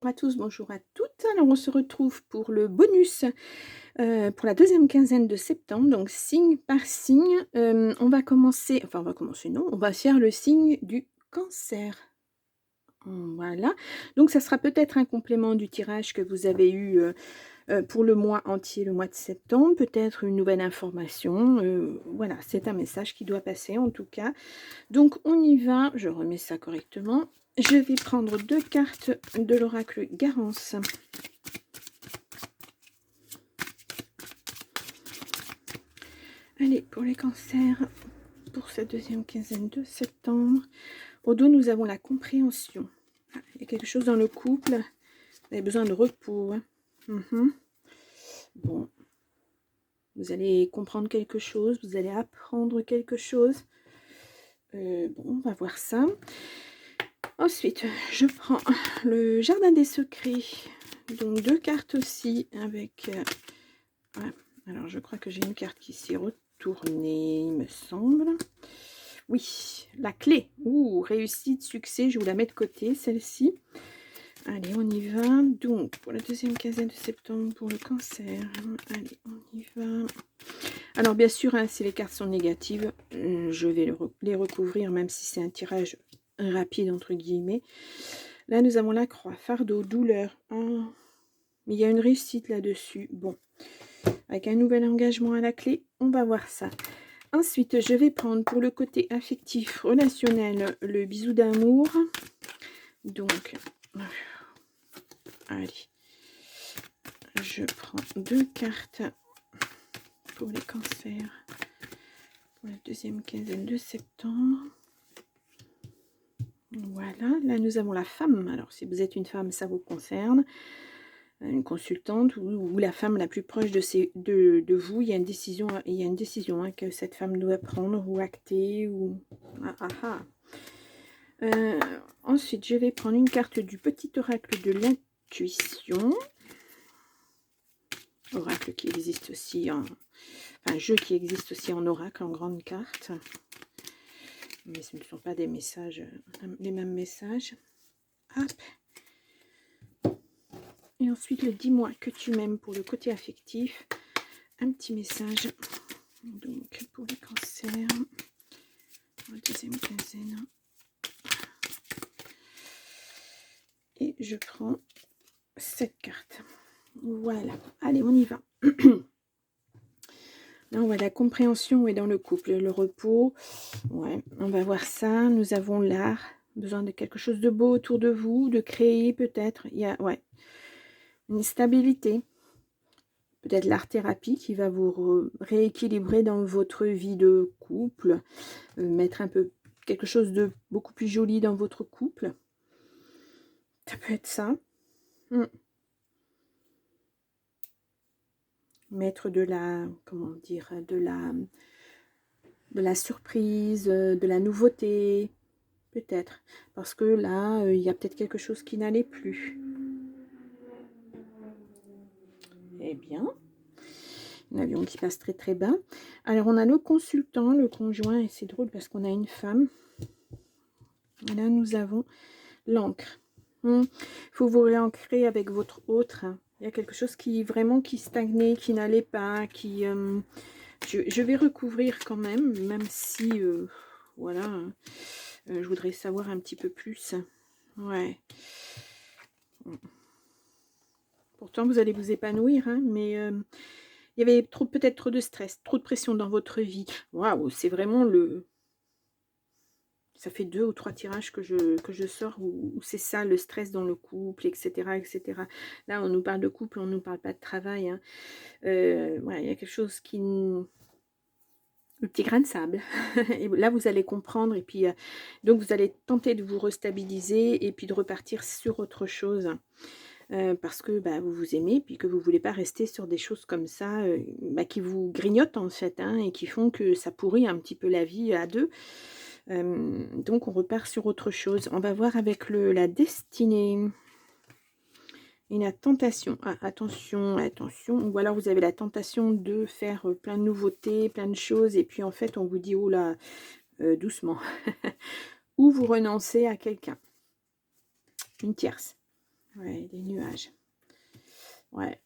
Bonjour à tous, bonjour à toutes. Alors on se retrouve pour le bonus, pour la deuxième quinzaine de septembre, donc signe par signe. On va commencer non, on va faire le signe du Cancer. Voilà, donc ça sera peut-être un complément du tirage que vous avez eu, pour le mois entier, le mois de septembre, peut-être une nouvelle information, voilà, c'est un message qui doit passer en tout cas. Donc on y va, je remets ça correctement. Je vais prendre 2 cartes de l'oracle Garance. Allez, pour les cancers, pour cette deuxième quinzaine de septembre, au dos, nous avons la compréhension. Ah, il y a quelque chose dans le couple, vous avez besoin de repos. Hein. Bon, vous allez comprendre quelque chose, vous allez apprendre quelque chose. Bon, on va voir ça. Ensuite, je prends le jardin des secrets. Donc 2 cartes aussi avec... ouais. Alors, je crois que j'ai une carte qui s'est retournée, il me semble. Oui, la clé. Ouh, réussite, succès, je vous la mets de côté, celle-ci. Allez, on y va. Donc, pour la deuxième quinzaine de septembre, pour le cancer. Allez, on y va. Alors, bien sûr, hein, si les cartes sont négatives, je vais les recouvrir, même si c'est un tirage rapide, entre guillemets. Là, nous avons la croix, fardeau, douleur. Oh, mais il y a une réussite là-dessus. Bon, avec un nouvel engagement à la clé, on va voir ça. Ensuite, je vais prendre pour le côté affectif, relationnel, le bisou d'amour. Donc, allez, je prends 2 cartes pour les cancers pour la deuxième quinzaine de septembre. Voilà, là nous avons la femme. Alors, si vous êtes une femme, ça vous concerne. Une consultante ou la femme la plus proche de vous, il y a une décision hein, que cette femme doit prendre ou acter. Ou... ensuite, je vais prendre une carte du petit oracle de l'intuition. Oracle qui existe aussi en... Enfin, jeu qui existe aussi en oracle, en grande carte. Mais ce ne sont pas des messages, les mêmes messages. Hop. Et ensuite, le dis-moi que tu m'aimes pour le côté affectif. Un petit message. Donc, pour les cancers, la deuxième quinzaine. Et je prends cette carte. Voilà. Allez, on y va. Là, on voit la compréhension est dans le couple, le repos. Ouais, on va voir ça. Nous avons l'art. Besoin de quelque chose de beau autour de vous, de créer peut-être. Il y a une stabilité. Peut-être l'art-thérapie qui va vous rééquilibrer dans votre vie de couple. Mettre un peu quelque chose de beaucoup plus joli dans votre couple. Ça peut être ça. Mettre de la, comment dire, de la surprise, de la nouveauté, peut-être. Parce que là, il y a peut-être quelque chose qui n'allait plus. Eh bien, un avion qui passe très très bas. Alors, on a le consultant, le conjoint, et c'est drôle parce qu'on a une femme. Et là, nous avons l'encre. Il faut vous réancrer avec votre autre. Il y a quelque chose qui vraiment qui stagnait, qui n'allait pas, qui... je vais recouvrir quand même si... voilà. Je voudrais savoir un petit peu plus. Ouais. Pourtant, vous allez vous épanouir, hein, mais il y avait peut-être trop de stress, trop de pression dans votre vie. Waouh, c'est vraiment le... Ça fait 2 ou 3 tirages que je sors où c'est ça, le stress dans le couple, etc., etc. Là, on nous parle de couple, on ne nous parle pas de travail. Hein. Voilà, il y a quelque chose qui... Le petit grain de sable. Et là, vous allez comprendre. Et puis, donc, vous allez tenter de vous restabiliser et puis de repartir sur autre chose. Parce que vous vous aimez, puis que vous ne voulez pas rester sur des choses comme ça, qui vous grignotent en fait, hein, et qui font que ça pourrit un petit peu la vie à deux. Donc on repart sur autre chose. On va voir avec la destinée et la tentation. Ah, attention, attention. Ou alors vous avez la tentation de faire plein de nouveautés, plein de choses, et puis en fait on vous dit, oh là, doucement. Ou vous renoncez à quelqu'un. Une tierce. Ouais, des nuages. Ouais.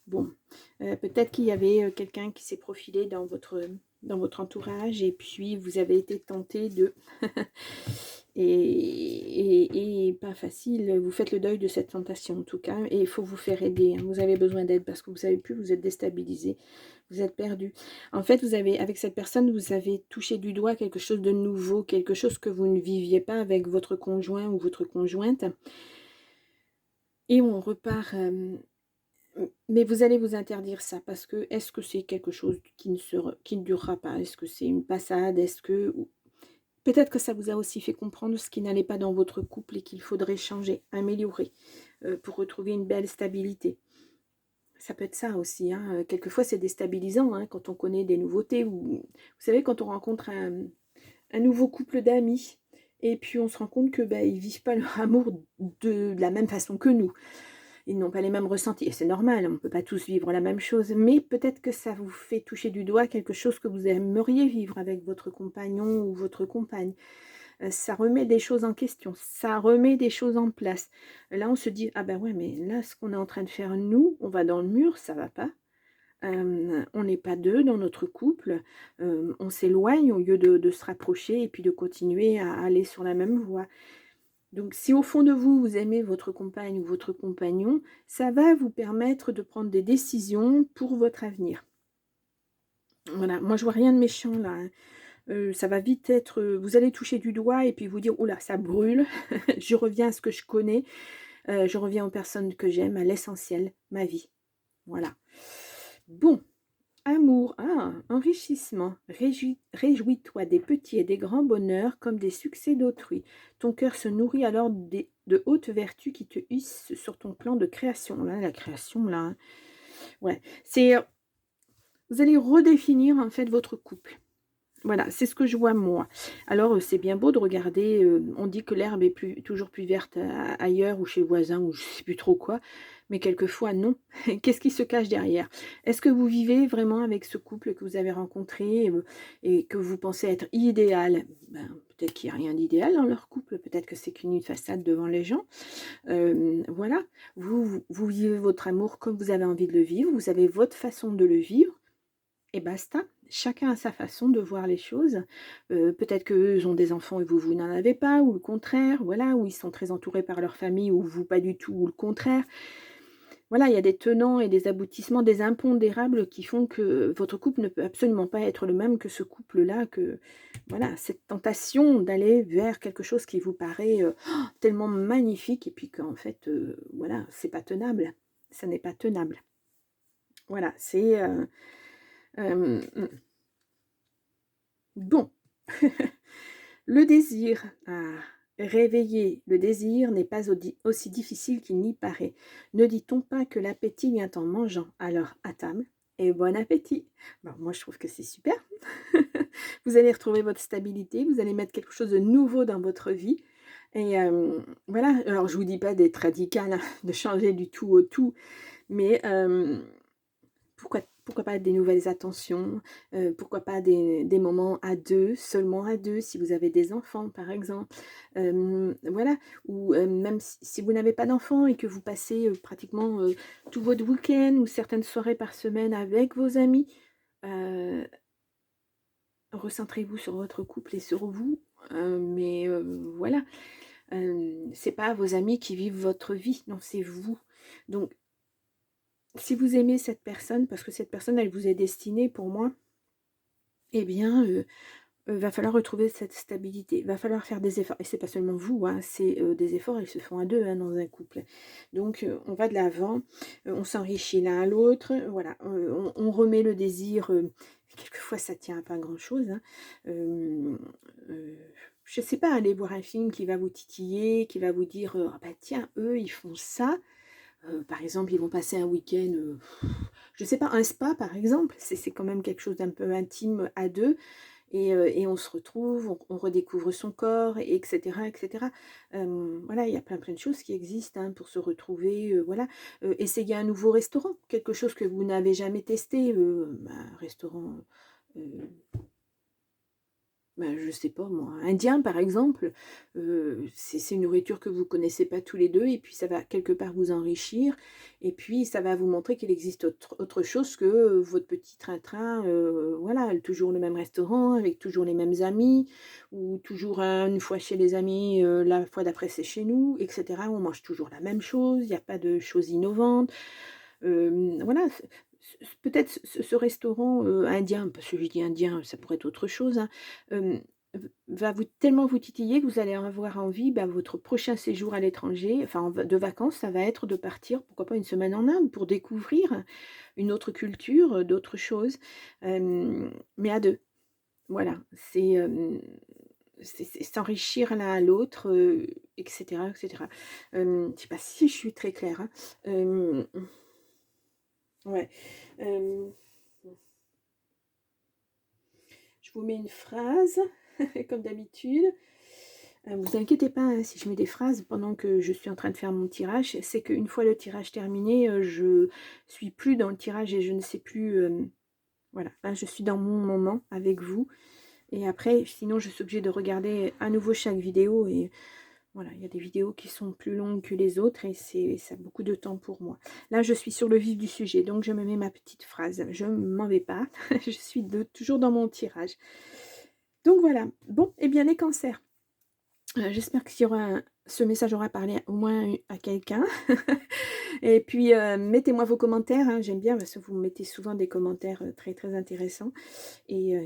Bon, peut-être qu'il y avait quelqu'un qui s'est profilé dans votre entourage et puis vous avez été tenté de... et pas facile, vous faites le deuil de cette tentation en tout cas, et il faut vous faire aider, hein. Vous avez besoin d'aide parce que vous savez plus, vous êtes déstabilisé, vous êtes perdu. En fait, vous avez, avec cette personne, vous avez touché du doigt quelque chose de nouveau, quelque chose que vous ne viviez pas avec votre conjoint ou votre conjointe, et on repart... mais vous allez vous interdire ça, parce que est-ce que c'est quelque chose qui ne durera pas? Est-ce que c'est une passade? Est-ce que... Peut-être que ça vous a aussi fait comprendre ce qui n'allait pas dans votre couple et qu'il faudrait changer, améliorer, pour retrouver une belle stabilité. Ça peut être ça aussi, hein. Quelquefois, c'est déstabilisant, hein, quand on connaît des nouveautés. Ou, vous savez, quand on rencontre un nouveau couple d'amis, et puis on se rend compte que ils vivent pas leur amour de la même façon que nous. Ils n'ont pas les mêmes ressentis. Et c'est normal, on ne peut pas tous vivre la même chose. Mais peut-être que ça vous fait toucher du doigt quelque chose que vous aimeriez vivre avec votre compagnon ou votre compagne. Ça remet des choses en question, ça remet des choses en place. Là, on se dit, ah ben ouais, mais là, ce qu'on est en train de faire, nous, on va dans le mur, ça va pas. On n'est pas deux dans notre couple, on s'éloigne au lieu de se rapprocher et puis de continuer à aller sur la même voie. Donc, si au fond de vous, vous aimez votre compagne ou votre compagnon, ça va vous permettre de prendre des décisions pour votre avenir. Voilà, moi je vois rien de méchant là, hein. Ça va vite être, vous allez toucher du doigt et puis vous dire: «Ouh là, ça brûle, je reviens à ce que je connais, je reviens aux personnes que j'aime, à l'essentiel, ma vie». Voilà. Bon, amour, enrichissement, réjouis-toi des petits et des grands bonheurs comme des succès d'autrui. Ton cœur se nourrit alors de hautes vertus qui te hissent sur ton plan de création. Là, la création, là, hein. Ouais, c'est, vous allez redéfinir en fait votre couple. Voilà, c'est ce que je vois moi. Alors, c'est bien beau de regarder, on dit que l'herbe est toujours plus verte ailleurs ou chez le voisin ou je sais plus trop quoi, mais quelquefois non. Qu'est-ce qui se cache derrière? Est-ce que vous vivez vraiment avec ce couple que vous avez rencontré, et que vous pensez être idéal? Peut-être qu'il n'y a rien d'idéal dans leur couple, peut-être que c'est qu'une façade devant les gens. Voilà, vous vivez votre amour comme vous avez envie de le vivre, vous avez votre façon de le vivre et basta. Chacun a sa façon de voir les choses. Peut-être qu'eux ont des enfants et vous n'en avez pas, ou le contraire, voilà, ou ils sont très entourés par leur famille, ou vous pas du tout, ou le contraire. Voilà, il y a des tenants et des aboutissements, des impondérables qui font que votre couple ne peut absolument pas être le même que ce couple-là, que voilà, cette tentation d'aller vers quelque chose qui vous paraît tellement magnifique, et puis qu'en fait, voilà, c'est pas tenable. Ça n'est pas tenable. Voilà, c'est... bon. Le désir, réveiller le désir n'est pas aussi difficile qu'il n'y paraît. Ne dit-on pas que l'appétit vient en mangeant? Alors à table et bon appétit. Bon, moi je trouve que c'est super. Vous allez retrouver votre stabilité, vous allez mettre quelque chose de nouveau dans votre vie. Et voilà, alors je vous dis pas d'être radical, hein, de changer du tout au tout, mais pourquoi pas des nouvelles attentions, pourquoi pas des moments à deux, seulement à deux, si vous avez des enfants par exemple. Voilà, ou même si vous n'avez pas d'enfants et que vous passez pratiquement tout votre week-end ou certaines soirées par semaine avec vos amis, recentrez-vous sur votre couple et sur vous. Mais voilà, c'est pas vos amis qui vivent votre vie, non, c'est vous. Donc, si vous aimez cette personne, parce que cette personne, elle vous est destinée pour moi, eh bien, va falloir retrouver cette stabilité. Va falloir faire des efforts. Et c'est pas seulement vous, hein, c'est des efforts, ils se font à deux, hein, dans un couple. Donc, on va de l'avant, on s'enrichit l'un à l'autre, voilà, on remet le désir. Quelquefois, ça tient à pas grand-chose, hein. Je sais pas, aller voir un film qui va vous titiller, qui va vous dire, ah bah tiens, eux, ils font ça. Par exemple, ils vont passer un week-end, je sais pas, un spa par exemple, c'est quand même quelque chose d'un peu intime à deux, et on se retrouve, on redécouvre son corps, etc. etc. Voilà, il y a plein de choses qui existent, hein, pour se retrouver, voilà. Essayez un nouveau restaurant, quelque chose que vous n'avez jamais testé, un restaurant, ben, je sais pas moi, indien par exemple, c'est une nourriture que vous connaissez pas tous les 2 et puis ça va quelque part vous enrichir et puis ça va vous montrer qu'il existe autre chose que, votre petit train-train, voilà, toujours le même restaurant avec toujours les mêmes amis ou toujours une fois chez les amis, la fois d'après c'est chez nous et cetera. On mange toujours la même chose, il y a pas de choses innovantes. Voilà, peut-être ce restaurant, indien, parce que je dis indien, ça pourrait être autre chose, hein, va vous tellement vous titiller que vous allez avoir envie, bah, votre prochain séjour à l'étranger, enfin de vacances, ça va être de partir, pourquoi pas une semaine en Inde pour découvrir une autre culture, d'autres choses, mais à 2. Voilà, c'est s'enrichir l'un à l'autre, et cetera, et cetera. Je sais pas si je suis très claire, hein. Ouais, hem, je vous mets une phrase comme d'habitude. Vous inquiétez pas, hein, si je mets des phrases pendant que je suis en train de faire mon tirage, c'est qu'une fois le tirage terminé, je suis plus dans le tirage et je ne sais plus, voilà, là je suis dans mon moment avec vous et après sinon je suis obligée de regarder à nouveau chaque vidéo et voilà, il y a des vidéos qui sont plus longues que les autres et ça a beaucoup de temps pour moi. Là, je suis sur le vif du sujet, donc je me mets ma petite phrase. Je ne m'en vais pas, je suis toujours dans mon tirage. Donc voilà. Bon, eh bien les cancers, j'espère que ce message aura parlé au moins à quelqu'un. Et puis, mettez-moi vos commentaires, hein, j'aime bien parce que vous me mettez souvent des commentaires très très intéressants. Et,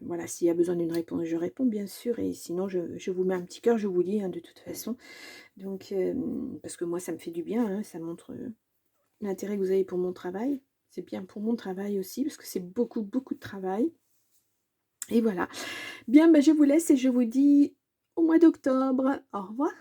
voilà, s'il y a besoin d'une réponse, je réponds bien sûr. Et sinon, je vous mets un petit cœur, je vous lis hein, de toute façon. Donc, parce que moi, ça me fait du bien, hein, ça montre l'intérêt que vous avez pour mon travail. C'est bien pour mon travail aussi, parce que c'est beaucoup, beaucoup de travail. Et voilà. Bien, ben, je vous laisse et je vous dis au mois d'octobre. Au revoir.